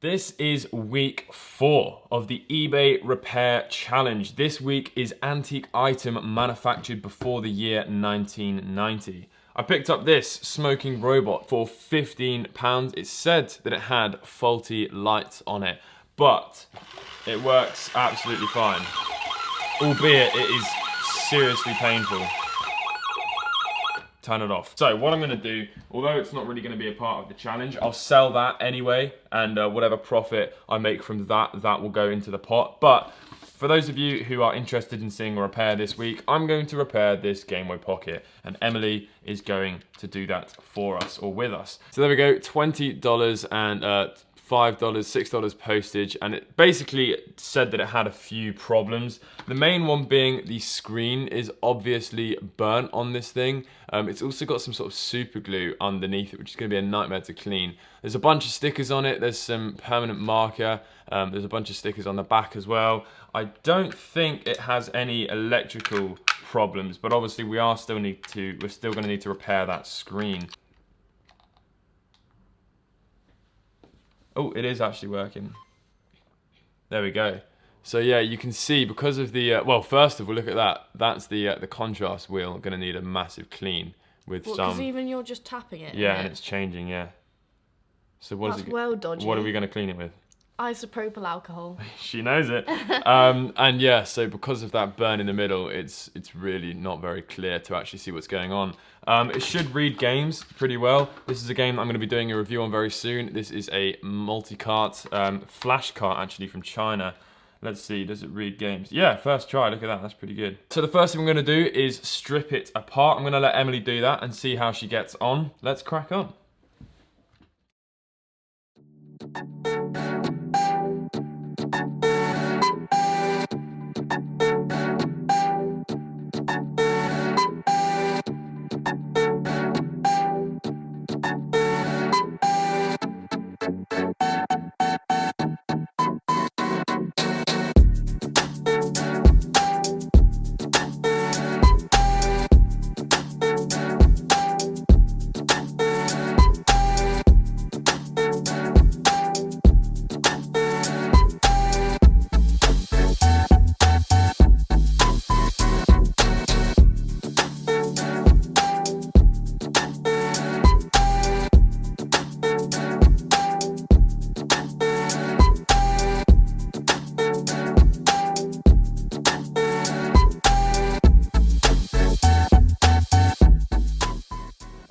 This is week 4 of the eBay repair challenge. This week is antique item manufactured before the year 1990. I picked up this smoking robot for £15. It said that it had faulty lights on it, but it works absolutely fine, albeit it is seriously painful. Turn it off. So what I'm going to do, although it's not really going to be a part of the challenge, I'll sell that anyway, and whatever profit I make from that will go into the pot. But for those of you who are interested in seeing a repair this week, I'm going to repair this Game Boy Pocket, and Emily is going to do that for us, or with us. So there we go, $20 and $5, $6 postage, and it basically said that it had a few problems. The main one being the screen is obviously burnt on this thing. It's also got some sort of super glue underneath it, which is going to be a nightmare to clean. There's a bunch of stickers on it. There's some permanent marker. There's a bunch of stickers on the back as well. I don't think it has any electrical problems, but obviously we're still going to need to repair that screen. Oh, it is actually working. There we go. So yeah, you can see because of the well, first of all, look at that. That's the contrast wheel. Going to need a massive clean with some. Because even you're just tapping it. Yeah, and it's changing. Yeah. So what That's is it? well dodgy. What are we going to clean it with? Isopropyl alcohol. She knows it. And yeah, so because of that burn in the middle, it's really not very clear to actually see what's going on. It should read games pretty well. This is a game I'm going to be doing a review on very soon. This is a multi-cart, flash cart actually from China. Let's see, does it read games? Yeah, first try, look at that, that's pretty good. So the first thing I'm going to do is strip it apart. I'm going to let Emily do that and see how she gets on. Let's crack on.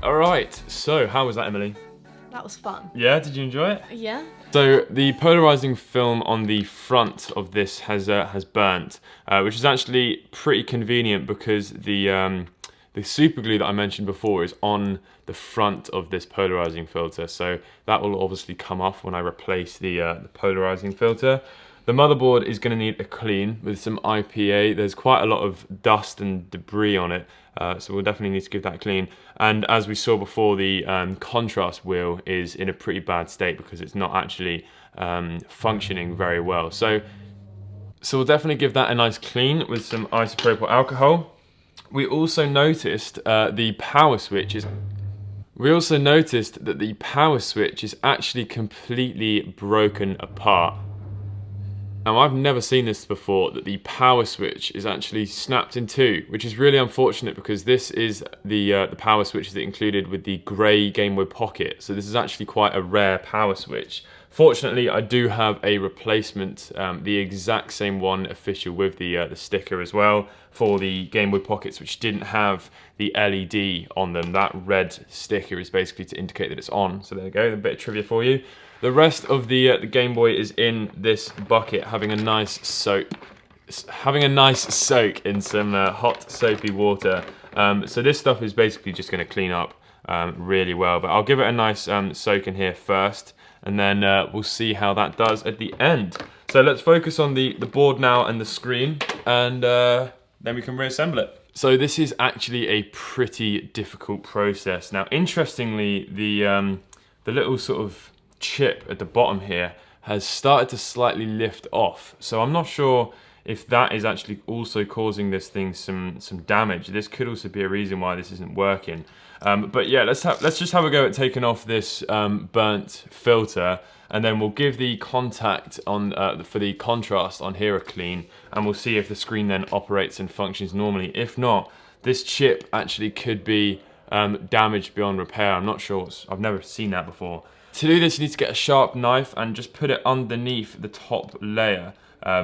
Alright, so how was that, Emily? That was fun. Yeah, did you enjoy it? Yeah. So the polarizing film on the front of this has burnt, which is actually pretty convenient because the super glue that I mentioned before is on the front of this polarizing filter, so that will obviously come off when I replace the polarizing filter. The motherboard is going to need a clean with some IPA. There's quite a lot of dust and debris on it, so we'll definitely need to give that a clean. And as we saw before, the contrast wheel is in a pretty bad state because it's not actually functioning very well. So we'll definitely give that a nice clean with some isopropyl alcohol. We also noticed the power switch is. We also noticed that the power switch is actually completely broken apart. Now, I've never seen this before, that the power switch is actually snapped in two, which is really unfortunate because this is the power switch that included with the grey Game Boy Pocket. So this is actually quite a rare power switch. Fortunately, I do have a replacement, the exact same one official with the sticker as well for the Game Boy Pockets, which didn't have the LED on them. That red sticker is basically to indicate that it's on. So there you go, a bit of trivia for you. The rest of the Game Boy is in this bucket, having a nice soak in some hot soapy water. So this stuff is basically just going to clean up really well. But I'll give it a nice soak in here first, and then we'll see how that does at the end. So let's focus on the board now and the screen, and then we can reassemble it. So this is actually a pretty difficult process. Now, interestingly, the little sort of chip at the bottom here has started to slightly lift off. So I'm not sure if that is actually also causing this thing some damage. This could also be a reason why this isn't working. But yeah, let's just have a go at taking off this burnt filter, and then we'll give the contact on for the contrast on here a clean, and we'll see if the screen then operates and functions normally. If not, this chip actually could be damaged beyond repair. I'm not sure. I've never seen that before. To do this, you need to get a sharp knife and just put it underneath the top layer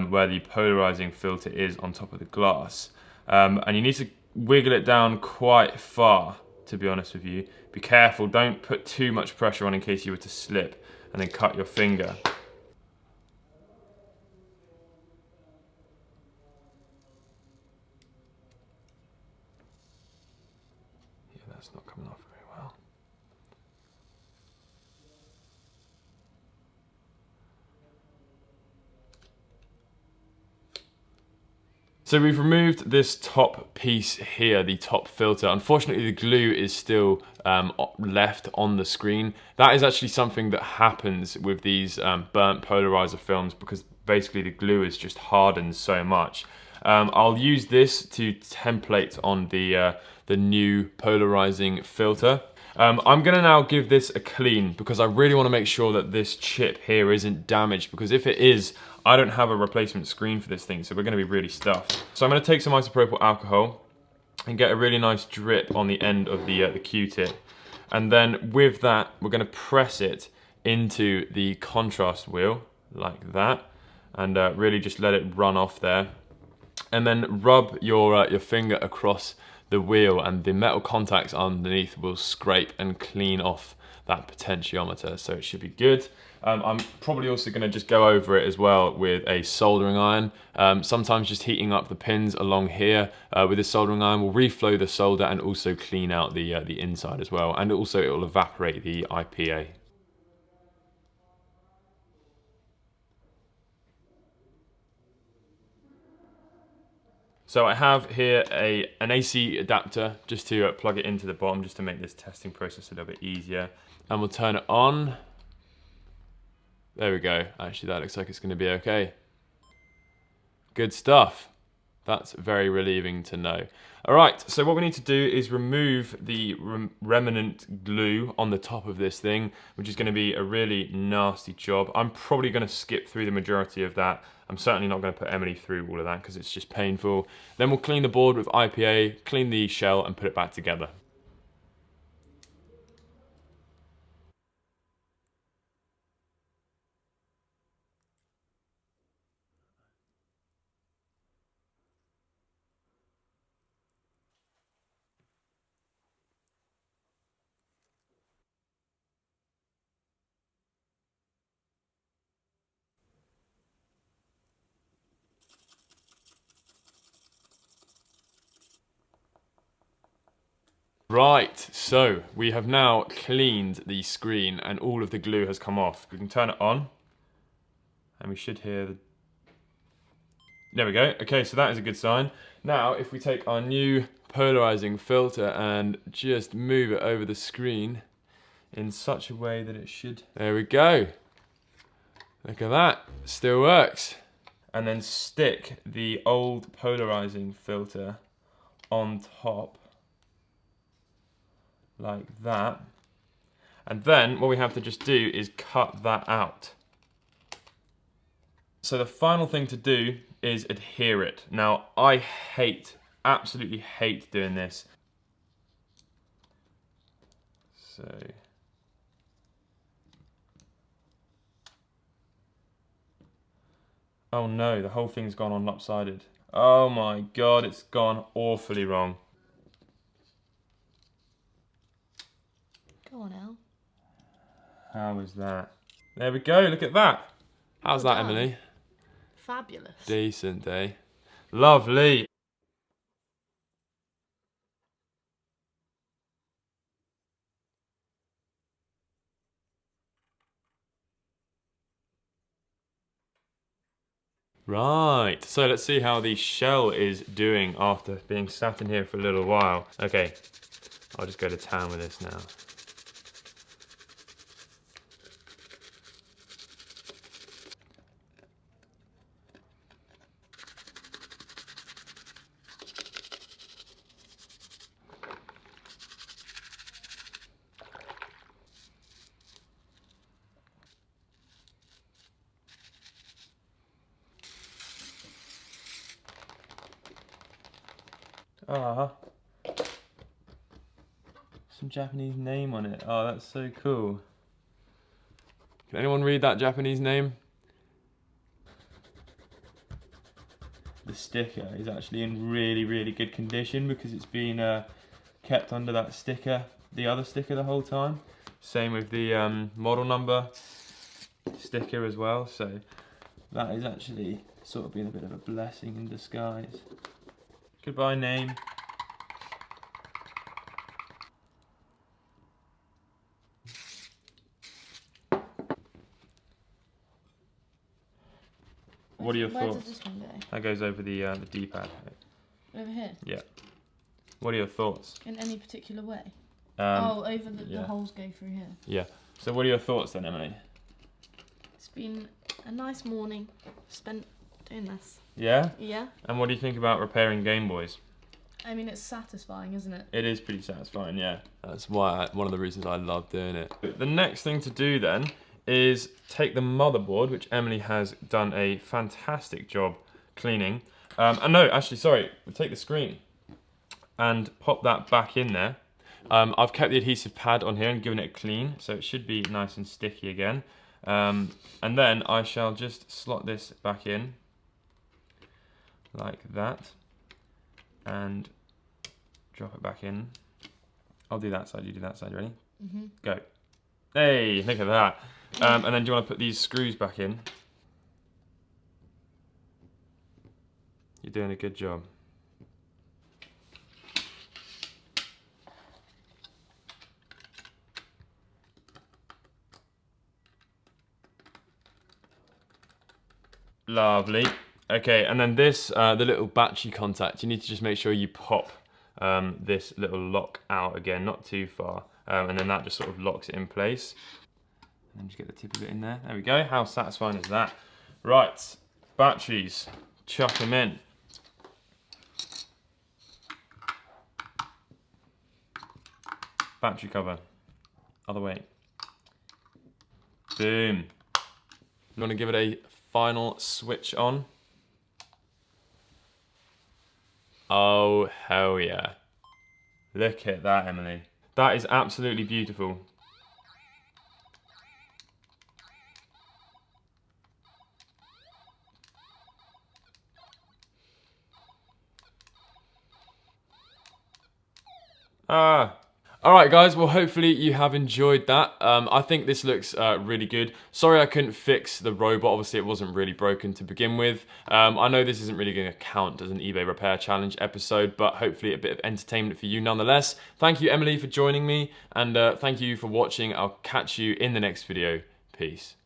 where the polarizing filter is on top of the glass. And you need to wiggle it down quite far, to be honest with you. Be careful, don't put too much pressure on in case you were to slip and then cut your finger. Yeah, that's not coming off very well. So we've removed this top piece here, the top filter. Unfortunately, the glue is still left on the screen. That is actually something that happens with these burnt polarizer films, because basically the glue is just hardened so much. I'll use this to template on the new polarizing filter. I'm gonna now give this a clean because I really wanna make sure that this chip here isn't damaged, because if it is, I don't have a replacement screen for this thing, so we're gonna be really stuffed. So I'm gonna take some isopropyl alcohol and get a really nice drip on the end of the Q-tip. And then with that, we're gonna press it into the contrast wheel, like that, and really just let it run off there. And then rub your finger across the wheel, and the metal contacts underneath will scrape and clean off that potentiometer, so it should be good. I'm probably also going to just go over it as well with a soldering iron. Sometimes just heating up the pins along here with a soldering iron will reflow the solder and also clean out the inside as well, and also it will evaporate the IPA. So I have here an AC adapter just to plug it into the bottom, just to make this testing process a little bit easier. And we'll turn it on. There we go. Actually, that looks like it's going to be okay. Good stuff. That's very relieving to know. All right, so what we need to do is remove the remnant glue on the top of this thing, which is going to be a really nasty job. I'm probably going to skip through the majority of that. I'm certainly not going to put Emily through all of that because it's just painful. Then we'll clean the board with IPA, clean the shell, and put it back together. Right, so we have now cleaned the screen and all of the glue has come off. We can turn it on and we should hear the... There we go. Okay, so that is a good sign. Now, if we take our new polarizing filter and just move it over the screen in such a way that it should... There we go. Look at that. Still works. And then stick the old polarizing filter on top, like that. And then what we have to just do is cut that out. So the final thing to do is adhere it. Now, I absolutely hate doing this. So... Oh no, the whole thing's gone on lopsided. Oh my god, it's gone awfully wrong. Go on, El. How is that? There we go, look at that. How's Well that, done. Emily? Fabulous. Decent, eh? Lovely. Right, so let's see how the shell is doing after being sat in here for a little while. Okay, I'll just go to town with this now. Ah. Some Japanese name on it. Oh, that's so cool. Can anyone read that Japanese name? The sticker is actually in really, really good condition because it's been kept under that sticker, the other sticker, the whole time. Same with the model number sticker as well. So that is actually sort of been a bit of a blessing in disguise. Goodbye, name. What are your Where thoughts? does this one go? That goes over the D-pad. Over here? Yeah. What are your thoughts? In any particular way? Yeah. The holes go through here. Yeah. So what are your thoughts then, Emily? It's been a nice morning spent doing this. Yeah? Yeah. And what do you think about repairing Game Boys? I mean, it's satisfying, isn't it? It is pretty satisfying, yeah. That's one of the reasons I love doing it. The next thing to do then is take the motherboard, which Emily has done a fantastic job cleaning. And no, actually, sorry, we'll take the screen and pop that back in there. I've kept the adhesive pad on here and given it a clean, so it should be nice and sticky again. And then I shall just slot this back in like that and drop it back in. I'll do that side, you do that side, ready? Mm-hmm. Go. Hey, look at that. And then do you want to put these screws back in? You're doing a good job. Lovely. Okay, and then this, the little battery contact, you need to just make sure you pop this little lock out again, not too far, and then that just sort of locks it in place. And then just get the tip of it in there. There we go. How satisfying is that? Right, batteries, chuck them in. Battery cover, other way. Boom. You want to give it a final switch on? Oh, hell yeah. Look at that, Emily. That is absolutely beautiful. Alright guys, well hopefully you have enjoyed that. I think this looks really good. Sorry I couldn't fix the robot, obviously it wasn't really broken to begin with. I know this isn't really going to count as an eBay repair challenge episode, but hopefully a bit of entertainment for you nonetheless. Thank you Emily for joining me, and thank you for watching. I'll catch you in the next video. Peace.